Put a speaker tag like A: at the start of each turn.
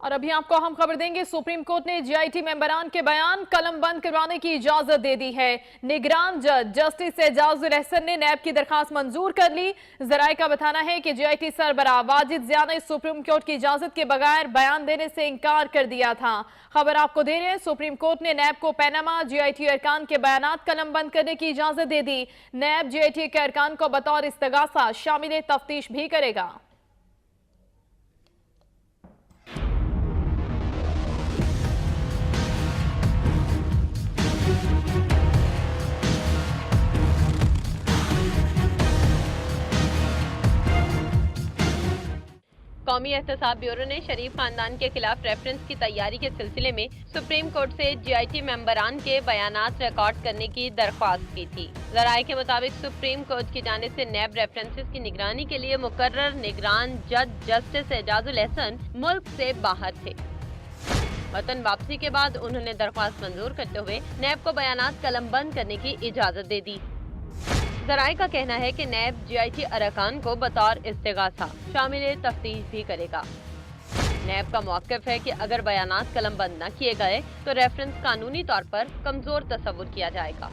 A: और अभी आपको हम खबर देंगे, सुप्रीम कोर्ट ने जीआईटी मेंबरान के बयान कलमबंद करवाने की इजाजत दे दी है। निगरान जज जस्टिस एजाजुल अहसन ने नैब की दरखास्त मंजूर कर ली। जराये का बताना है कि जीआईटी सरबराह वाजिद जिया ने सुप्रीम कोर्ट की इजाजत के बगैर बयान देने से इंकार कर दिया था। खबर आपको दे रहे हैं, सुप्रीम कोर्ट ने नैब को पैनामा जीआईटी अरकान के बयानात कलमबंद करने की इजाजत दे दी। नैब जीआईटी के अरकान को बतौर इस्तगासा शामिल तफ्तीश भी करेगा।
B: कौमी एहतसाब ब्यूरो ने शरीफ खानदान के खिलाफ रेफरेंस की तैयारी के सिलसिले में सुप्रीम कोर्ट से जीआईटी मेंबरान के बयानात रिकॉर्ड करने की दरख्वास्त की थी। जराये के मुताबिक सुप्रीम कोर्ट की जानिब से नैब रेफरेंसेस की निगरानी के लिए मुकर्रर निगरान जज जस्टिस एजाजुल अहसन मुल्क से बाहर थे। वतन वापसी के बाद उन्होंने दरख्वास्त मंजूर करते हुए नैब को बयानात कलमबंद करने की इजाजत दे दी। जराये का कहना है कि नैब जीआईटी अरकान को बतौर इस्तिगासा शामिल तफ्तीश भी करेगा। नैब का मौक़िफ़ है कि अगर बयानात कलमबंद न किए गए तो रेफरेंस कानूनी तौर पर कमजोर तस्वुर किया जाएगा।